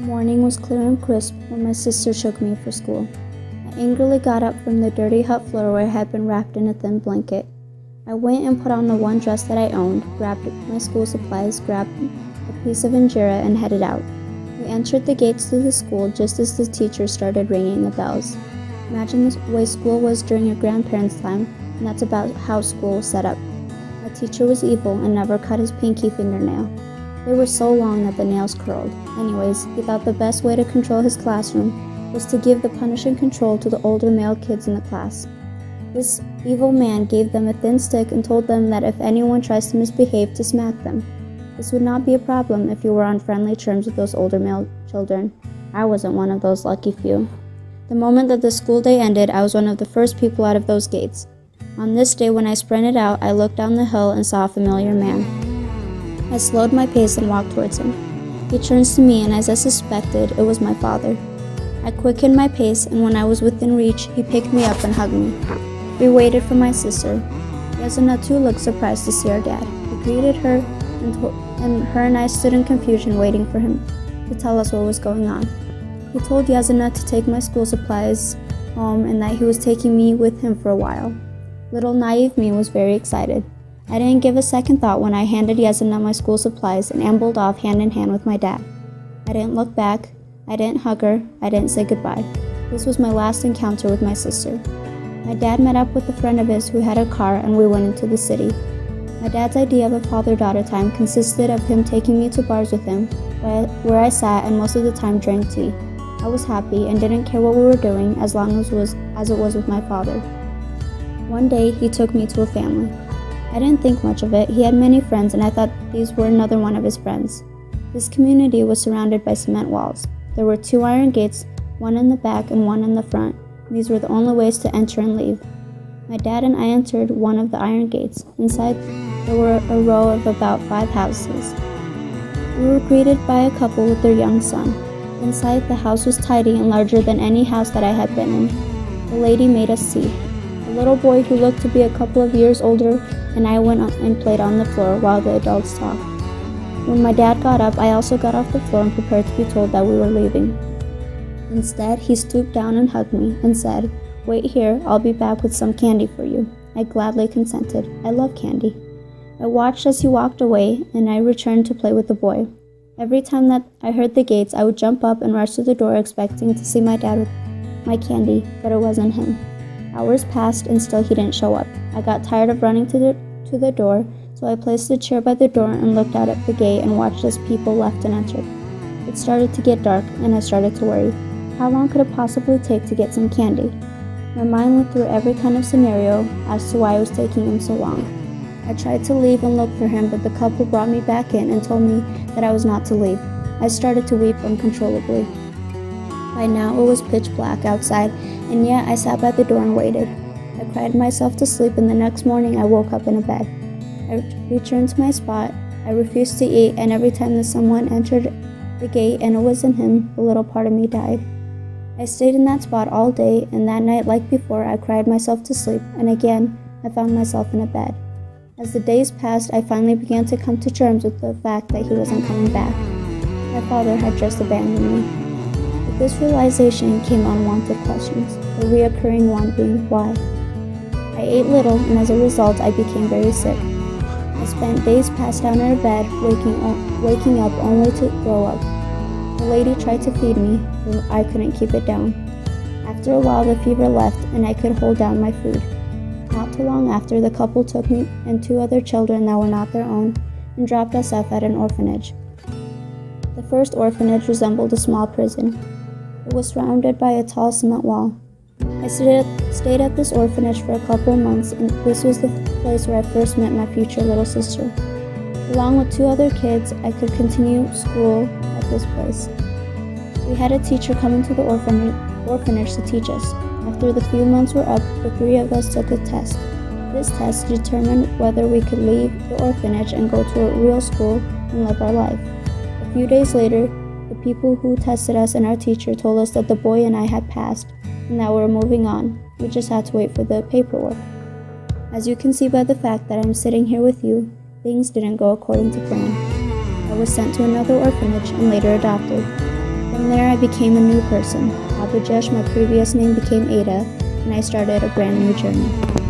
morning was clear and crisp when my sister took me for school. I angrily got up from the dirty hut floor where I had been wrapped in a thin blanket. I went and put on the one dress that I owned, grabbed my school supplies, grabbed a piece of injera, and headed out. We entered the gates to the school just as the teacher started ringing the bells. Imagine the way school was during your grandparents' time, and that's about how school was set up. My teacher was evil and never cut his pinky fingernail. They were so long that the nails curled. Anyways, he thought the best way to control his classroom was to give the punishing control to the older male kids in the class. This evil man gave them a thin stick and told them that if anyone tries to misbehave, to smack them. This would not be a problem if you were on friendly terms with those older male children. I wasn't one of those lucky few. The moment that the school day ended, I was one of the first people out of those gates. On this day, when I sprinted out, I looked down the hill and saw a familiar man. I slowed my pace and walked towards him. He turns to me, and as I suspected, it was my father. I quickened my pace, and when I was within reach, he picked me up and hugged me. We waited for my sister. Yazina too looked surprised to see our dad. He greeted her, and her and I stood in confusion waiting for him to tell us what was going on. He told Yazina to take my school supplies home and that he was taking me with him for a while. Little naive me was very excited. I didn't give a second thought when I handed Yazina my school supplies and ambled off hand in hand with my dad. I didn't look back, I didn't hug her, I didn't say goodbye. This was my last encounter with my sister. My dad met up with a friend of his who had a car and we went into the city. My dad's idea of a father-daughter time consisted of him taking me to bars with him, where I sat and most of the time drank tea. I was happy and didn't care what we were doing as long as it was with my father. One day, he took me to a family. I didn't think much of it. He had many friends and I thought these were another one of his friends. This community was surrounded by cement walls. There were 2 iron gates, one in the back and one in the front. These were the only ways to enter and leave. My dad and I entered one of the iron gates. Inside, there were a row of about 5 houses. We were greeted by a couple with their young son. Inside, the house was tidy and larger than any house that I had been in. The lady made us seat. The little boy who looked to be a couple of years older and I went and played on the floor while the adults talked. When my dad got up, I also got off the floor and prepared to be told that we were leaving. Instead, he stooped down and hugged me and said, "Wait here, I'll be back with some candy for you." I gladly consented. I love candy. I watched as he walked away, and I returned to play with the boy. Every time that I heard the gates, I would jump up and rush to the door expecting to see my dad with my candy, but it wasn't him. Hours passed and still he didn't show up. I got tired of running to the door, so I placed a chair by the door and looked out at the gate and watched as people left and entered. It started to get dark, and I started to worry. How long could it possibly take to get some candy? My mind went through every kind of scenario as to why it was taking him so long. I tried to leave and look for him, but the couple brought me back in and told me that I was not to leave. I started to weep uncontrollably. By now it was pitch black outside, and yet I sat by the door and waited. I cried myself to sleep, and the next morning I woke up in a bed. I returned to my spot. I refused to eat, and every time that someone entered the gate and it wasn't him, a little part of me died. I stayed in that spot all day, and that night, like before, I cried myself to sleep, and again, I found myself in a bed. As the days passed, I finally began to come to terms with the fact that he wasn't coming back. My father had just abandoned me. With this realization came unwanted questions, the reoccurring one being why. I ate little, and as a result, I became very sick. I spent days passed out in a bed, waking up only to throw up. The lady tried to feed me, but I couldn't keep it down. After a while, the fever left, and I could hold down my food. Not too long after, the couple took me and 2 other children that were not their own and dropped us off at an orphanage. The first orphanage resembled a small prison. It was surrounded by a tall cement wall. I stayed at this orphanage for a couple of months, and this was the place where I first met my future little sister. Along with 2 other kids, I could continue school at this place. We had a teacher come into the orphanage to teach us. After the few months were up, the 3 of us took a test. This test determined whether we could leave the orphanage and go to a real school and live our life. A few days later, the people who tested us and our teacher told us that the boy and I had passed and that we were moving on. We just had to wait for the paperwork. As you can see by the fact that I'm sitting here with you, things didn't go according to plan. I was sent to another orphanage and later adopted. The From there, I became a new person. Adah, my previous name, became Adah, and I started a brand new journey.